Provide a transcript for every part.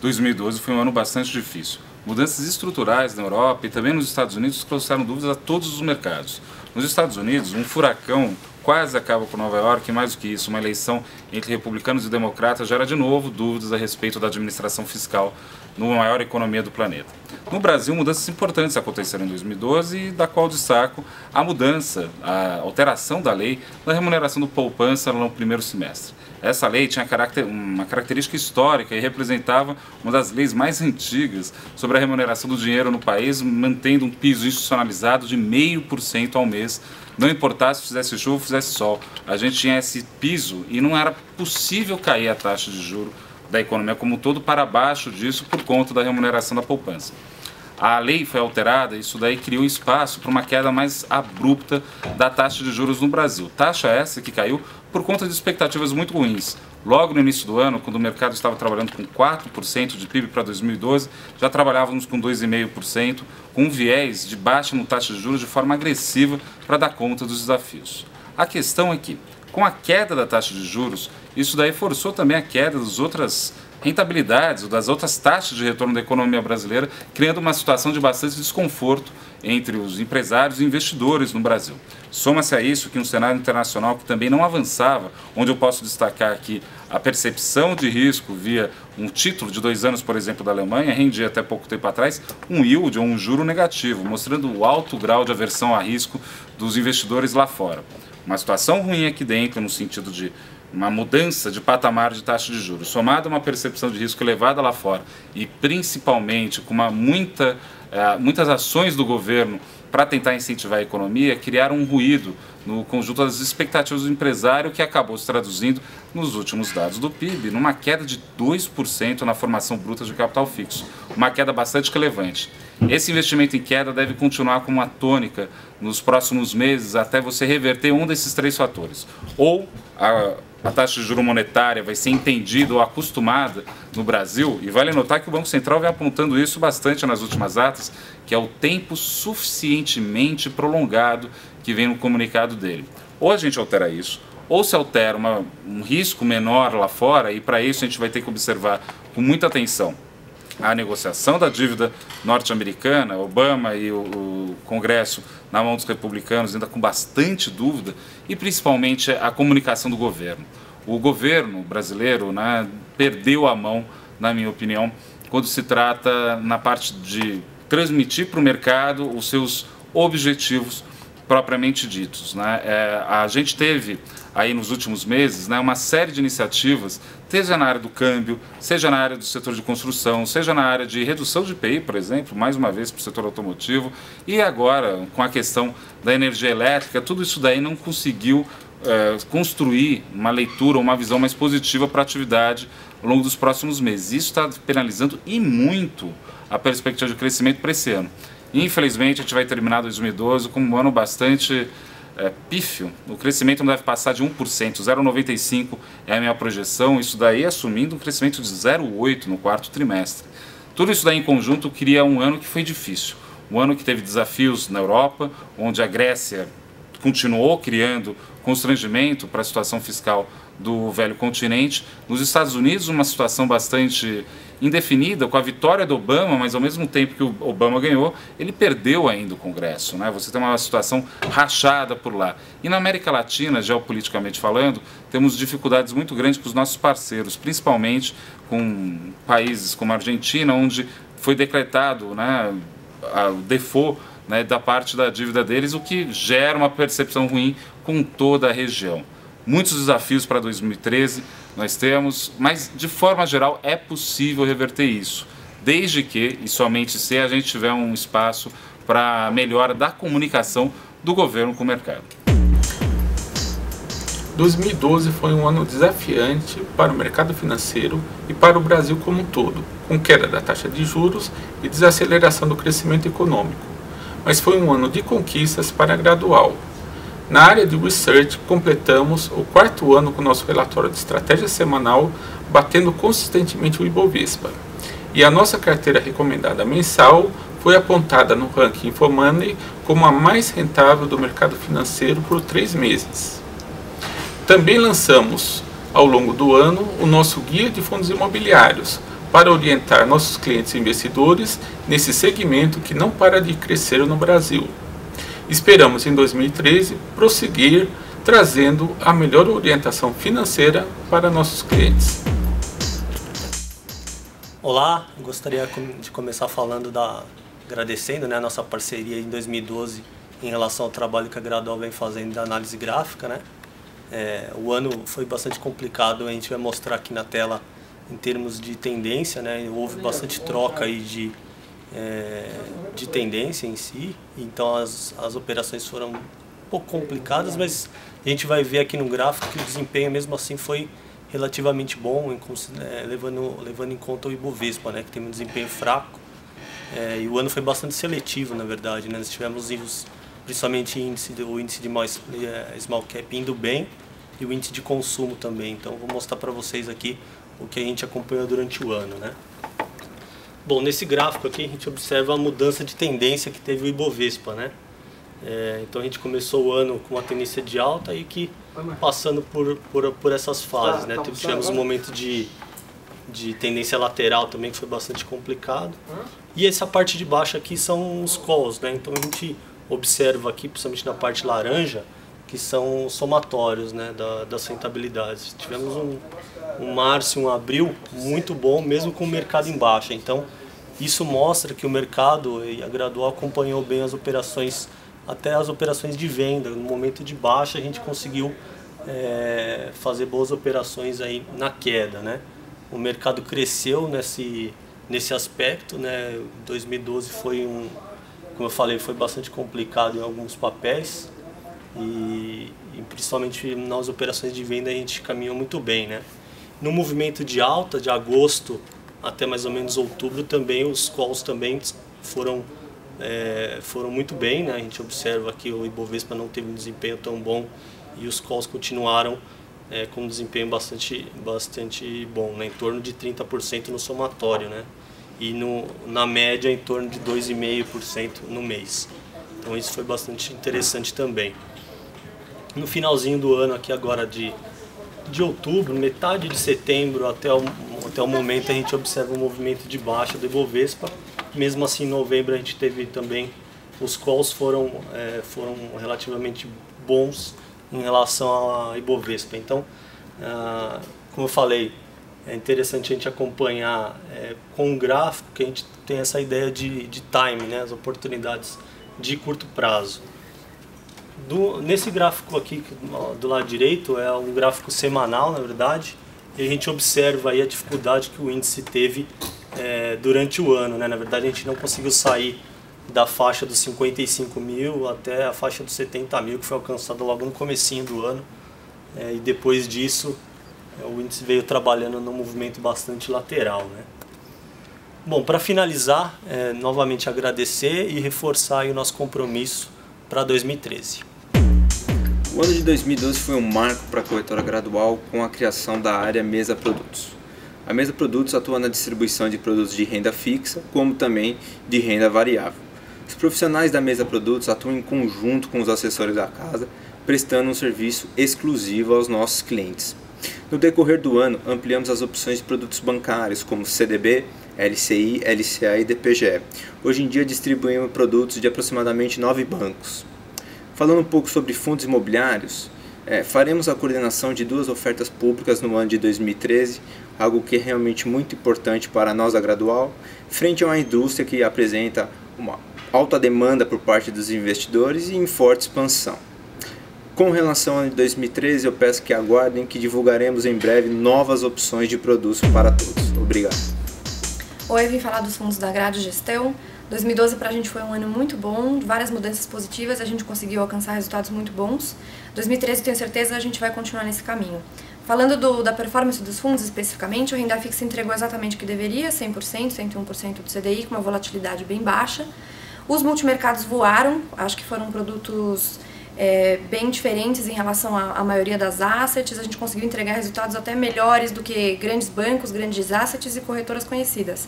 2012 foi um ano bastante difícil. Mudanças estruturais na Europa e também nos Estados Unidos trouxeram dúvidas a todos os mercados. Nos Estados Unidos, um furacão quase acaba por Nova York, e mais do que isso, uma eleição entre republicanos e democratas gera de novo dúvidas a respeito da administração fiscal numa maior economia do planeta. No Brasil, mudanças importantes aconteceram em 2012 e da qual destaco a mudança, a alteração da lei da remuneração do poupança no primeiro semestre. Essa lei tinha uma característica histórica e representava uma das leis mais antigas sobre a remuneração do dinheiro no país, mantendo um piso institucionalizado de 0,5% ao mês. Não importasse se fizesse chuva ou fizesse sol, a gente tinha esse piso e não era possível cair a taxa de juros da economia como um todo para baixo disso por conta da remuneração da poupança. A lei foi alterada e isso daí criou espaço para uma queda mais abrupta da taxa de juros no Brasil. Taxa essa que caiu por conta de expectativas muito ruins. Logo no início do ano, quando o mercado estava trabalhando com 4% de PIB para 2012, já trabalhávamos com 2,5%, com um viés de baixa no taxa de juros de forma agressiva para dar conta dos desafios. A questão é que, com a queda da taxa de juros, isso daí forçou também a queda das outras rentabilidades, das outras taxas de retorno da economia brasileira, criando uma situação de bastante desconforto entre os empresários e investidores no Brasil. Soma-se a isso que um cenário internacional que também não avançava, onde eu posso destacar aqui a percepção de risco via um título de 2 anos, por exemplo, da Alemanha, rendia até pouco tempo atrás um yield ou um juro negativo, mostrando o alto grau de aversão a risco dos investidores lá fora. Uma situação ruim aqui dentro, no sentido de uma mudança de patamar de taxa de juros, somada a uma percepção de risco elevada lá fora e principalmente com muitas ações do governo para tentar incentivar a economia, criaram um ruído no conjunto das expectativas do empresário que acabou se traduzindo nos últimos dados do PIB numa queda de 2% na formação bruta de capital fixo, uma queda bastante relevante. Esse investimento em queda deve continuar como uma tônica nos próximos meses até você reverter um desses 3 fatores. Ou a taxa de juros monetária vai ser entendida ou acostumada no Brasil, e vale notar que o Banco Central vem apontando isso bastante nas últimas atas, que é o tempo suficientemente prolongado que vem no comunicado dele. Ou a gente altera isso, ou se altera um risco menor lá fora, e para isso a gente vai ter que observar com muita atenção a negociação da dívida norte-americana, Obama e o Congresso na mão dos republicanos ainda com bastante dúvida, e principalmente a comunicação do governo. O governo brasileiro, né, perdeu a mão, na minha opinião, quando se trata na parte de transmitir para o mercado os seus objetivos propriamente ditos, né? A gente teve aí nos últimos meses, né, uma série de iniciativas, seja na área do câmbio, seja na área do setor de construção, seja na área de redução de IPI, por exemplo, mais uma vez para o setor automotivo, e agora com a questão da energia elétrica, tudo isso daí não conseguiu construir uma leitura, uma visão mais positiva para a atividade ao longo dos próximos meses. Isso está penalizando e muito a perspectiva de crescimento para esse ano. Infelizmente, a gente vai terminar 2012 como um ano bastante pífio. O crescimento não deve passar de 1%, 0,95% é a minha projeção, isso daí assumindo um crescimento de 0,8% no 4º trimestre. Tudo isso daí em conjunto cria um ano que foi difícil, um ano que teve desafios na Europa, onde a Grécia continuou criando constrangimento para a situação fiscal do velho continente. Nos Estados Unidos, uma situação bastante indefinida, com a vitória do Obama, mas ao mesmo tempo que o Obama ganhou, ele perdeu ainda o Congresso, né? Você tem uma situação rachada por lá. E na América Latina, geopoliticamente falando, temos dificuldades muito grandes com os nossos parceiros, principalmente com países como a Argentina, onde foi decretado, né, o default, né, da parte da dívida deles, o que gera uma percepção ruim com toda a região. Muitos desafios para 2013 nós temos, mas de forma geral é possível reverter isso, desde que e somente se a gente tiver um espaço para melhora da comunicação do governo com o mercado. 2012 foi um ano desafiante para o mercado financeiro e para o Brasil como um todo, com queda da taxa de juros e desaceleração do crescimento econômico. Mas foi um ano de conquistas para a Gradual. Na área de Research, completamos o 4º ano com o nosso relatório de estratégia semanal, batendo consistentemente o Ibovespa. E a nossa carteira recomendada mensal foi apontada no ranking Infomoney como a mais rentável do mercado financeiro por 3 meses. Também lançamos, ao longo do ano, o nosso guia de fundos imobiliários, para orientar nossos clientes e investidores nesse segmento que não para de crescer no Brasil. Esperamos em 2013 prosseguir trazendo a melhor orientação financeira para nossos clientes. Olá, gostaria de começar agradecendo, né, a nossa parceria em 2012 em relação ao trabalho que a Gradual vem fazendo da análise gráfica, né? O ano foi bastante complicado, a gente vai mostrar aqui na tela em termos de tendência, né? Houve bastante troca aí de tendência em si, então as operações foram um pouco complicadas, mas a gente vai ver aqui no gráfico que o desempenho mesmo assim foi relativamente bom, levando em conta o Ibovespa, né, que tem um desempenho fraco, e o ano foi bastante seletivo, na verdade, né? Nós tivemos principalmente o índice de small cap indo bem e o índice de consumo também. Então vou mostrar para vocês aqui o que a gente acompanhou durante o ano, né? Bom, nesse gráfico aqui a gente observa a mudança de tendência que teve o Ibovespa, né? Então a gente começou o ano com uma tendência de alta e que passando por essas fases, né? Tivemos um momento de tendência lateral também que foi bastante complicado. E essa parte de baixo aqui são os calls, né? Então a gente observa aqui, principalmente na parte laranja, que são somatórios, né, das rentabilidades. Tivemos um março e um abril muito bom, mesmo com o mercado em baixa. Então isso mostra que o mercado e a Gradual acompanhou bem as operações, até as operações de venda. No momento de baixa a gente conseguiu fazer boas operações aí na queda, né? O mercado cresceu nesse aspecto, né? 2012 foi como eu falei, foi bastante complicado em alguns papéis e principalmente nas operações de venda a gente caminhou muito bem, né? No movimento de alta, de agosto até mais ou menos outubro, também os calls também foram muito bem, né? A gente observa que o Ibovespa não teve um desempenho tão bom e os calls continuaram com um desempenho bastante bom, né? Em torno de 30% no somatório, né? E na média em torno de 2,5% no mês. Então isso foi bastante interessante também. No finalzinho do ano aqui agora de outubro, metade de setembro até o momento a gente observa um movimento de baixa do Ibovespa. Mesmo assim em novembro a gente teve também, os calls foram relativamente bons em relação ao Ibovespa. Então, como eu falei, é interessante a gente acompanhar com um gráfico que a gente tem essa ideia de time, né, as oportunidades de curto prazo. Nesse gráfico aqui do lado direito é um gráfico semanal, na verdade, e a gente observa aí a dificuldade que o índice teve durante o ano, né? Na verdade a gente não conseguiu sair da faixa dos 55 mil até a faixa dos 70 mil, que foi alcançada logo no comecinho do ano, e depois disso o índice veio trabalhando num movimento bastante lateral, né? Bom, para finalizar, novamente agradecer e reforçar aí o nosso compromisso para 2013. O ano de 2012 foi um marco para a corretora Gradual com a criação da área Mesa Produtos. A Mesa Produtos atua na distribuição de produtos de renda fixa, como também de renda variável. Os profissionais da Mesa Produtos atuam em conjunto com os assessores da casa, prestando um serviço exclusivo aos nossos clientes. No decorrer do ano, ampliamos as opções de produtos bancários, como CDB, LCI, LCA e DPGE. Hoje em dia distribuímos produtos de aproximadamente 9 bancos. Falando um pouco sobre fundos imobiliários, faremos a coordenação de 2 ofertas públicas no ano de 2013, algo que é realmente muito importante para nós da Gradual, frente a uma indústria que apresenta uma alta demanda por parte dos investidores e em forte expansão. Com relação ao ano de 2013, eu peço que aguardem que divulgaremos em breve novas opções de produtos para todos. Obrigado. Oi, eu vim falar dos fundos da Grade Gestão. 2012 para a gente foi um ano muito bom, várias mudanças positivas, a gente conseguiu alcançar resultados muito bons. 2013, tenho certeza, a gente vai continuar nesse caminho. Falando da performance dos fundos especificamente, o renda fixa entregou exatamente o que deveria, 100%, 101% do CDI, com uma volatilidade bem baixa. Os multimercados voaram, acho que foram produtos bem diferentes em relação à maioria das assets. A gente conseguiu entregar resultados até melhores do que grandes bancos, grandes assets e corretoras conhecidas.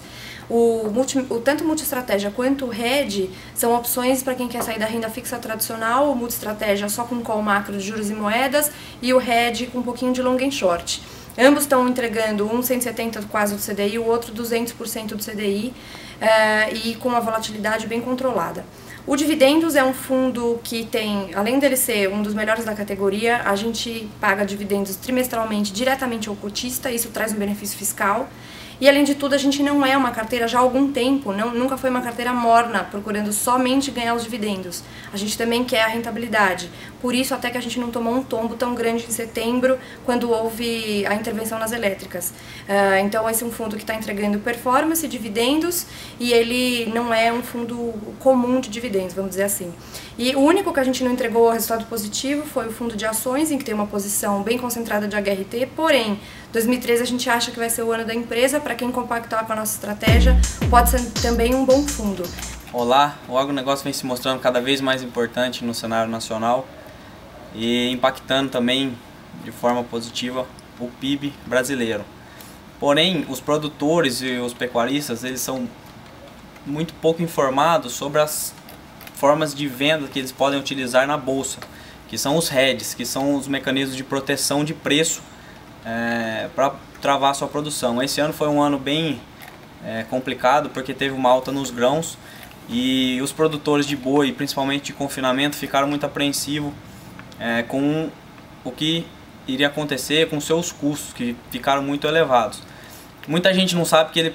Tanto o multi-estratégia quanto o hedge são opções para quem quer sair da renda fixa tradicional, o multi-estratégia só com call macro de juros e moedas e o hedge com um pouquinho de long and short. Ambos estão entregando um 170 quase do CDI, o outro 200% do CDI, e com uma volatilidade bem controlada. O Dividendos é um fundo que tem, além dele ser um dos melhores da categoria, a gente paga dividendos trimestralmente diretamente ao cotista, isso traz um benefício fiscal. E além de tudo, a gente não é uma carteira já há algum tempo, nunca foi uma carteira morna, procurando somente ganhar os dividendos. A gente também quer a rentabilidade. Por isso, até que a gente não tomou um tombo tão grande em setembro, quando houve a intervenção nas elétricas. Então, esse é um fundo que está entregando performance, dividendos, e ele não é um fundo comum de dividendos, vamos dizer assim. E o único que a gente não entregou resultado positivo foi o fundo de ações, em que tem uma posição bem concentrada de HRT, porém, 2013 a gente acha que vai ser o ano da empresa. Para quem compactar com a nossa estratégia, pode ser também um bom fundo. Olá, o agronegócio vem se mostrando cada vez mais importante no cenário nacional e impactando também de forma positiva o PIB brasileiro. Porém, os produtores e os pecuaristas, eles são muito pouco informados sobre as formas de venda que eles podem utilizar na bolsa, que são os hedges, que são os mecanismos de proteção de preço para travar a sua produção. Esse ano foi um ano bem complicado, porque teve uma alta nos grãos e os produtores de boi, principalmente de confinamento, ficaram muito apreensivos com o que iria acontecer com seus custos, que ficaram muito elevados. Muita gente não sabe que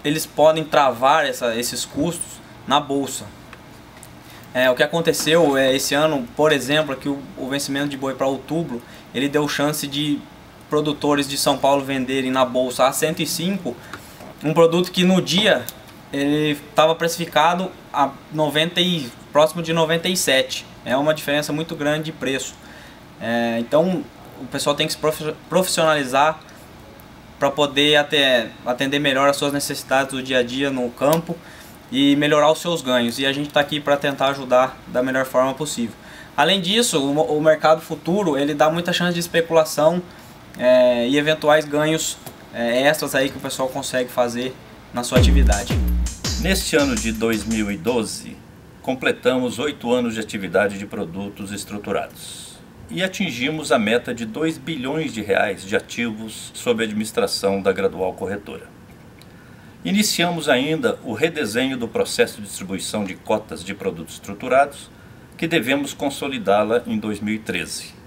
eles podem travar esses custos na bolsa. O que aconteceu esse ano, por exemplo, é que o vencimento de boi para outubro, ele deu chance de produtores de São Paulo venderem na bolsa a 105, um produto que no dia ele estava precificado a próximo de 97. É uma diferença muito grande de preço. Então o pessoal tem que se profissionalizar para poder atender melhor as suas necessidades do dia a dia no campo e melhorar os seus ganhos. E a gente está aqui para tentar ajudar da melhor forma possível. Além disso, o mercado futuro ele dá muita chance de especulação e eventuais ganhos extras aí que o pessoal consegue fazer na sua atividade. Neste ano de 2012, completamos 8 anos de atividade de produtos estruturados e atingimos a meta de 2 bilhões de reais de ativos sob administração da Gradual Corretora. Iniciamos ainda o redesenho do processo de distribuição de cotas de produtos estruturados, que devemos consolidá-la em 2013.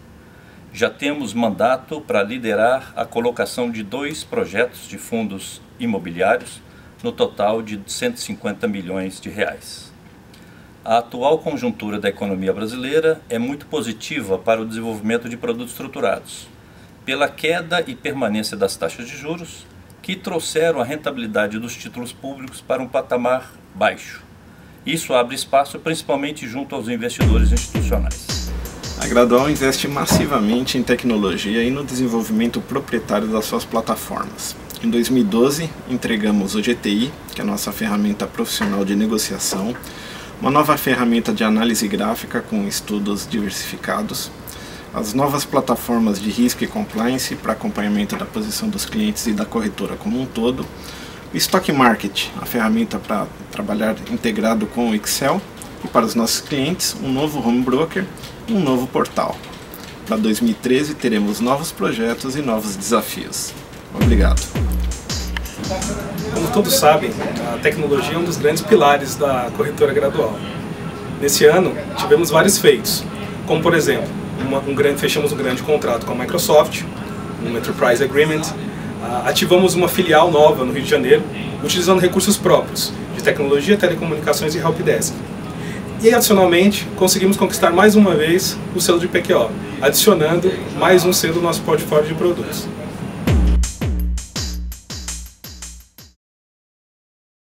Já temos mandato para liderar a colocação de 2 projetos de fundos imobiliários, no total de 150 milhões de reais. A atual conjuntura da economia brasileira é muito positiva para o desenvolvimento de produtos estruturados, pela queda e permanência das taxas de juros, que trouxeram a rentabilidade dos títulos públicos para um patamar baixo. Isso abre espaço principalmente junto aos investidores institucionais. A Gradual investe massivamente em tecnologia e no desenvolvimento proprietário das suas plataformas. Em 2012, entregamos o GTI, que é a nossa ferramenta profissional de negociação, uma nova ferramenta de análise gráfica com estudos diversificados, as novas plataformas de risco e compliance para acompanhamento da posição dos clientes e da corretora como um todo, o Stock Market, a ferramenta para trabalhar integrado com o Excel, e para os nossos clientes, um novo home broker e um novo portal. Para 2013 teremos novos projetos e novos desafios. Obrigado. Como todos sabem, a tecnologia é um dos grandes pilares da corretora Gradual. Nesse ano tivemos vários feitos, como por exemplo, fechamos um grande contrato com a Microsoft, um Enterprise Agreement, ativamos uma filial nova no Rio de Janeiro, utilizando recursos próprios de tecnologia, telecomunicações e helpdesk. E adicionalmente, conseguimos conquistar mais uma vez o selo de PQO, adicionando mais um selo no nosso portfólio de produtos.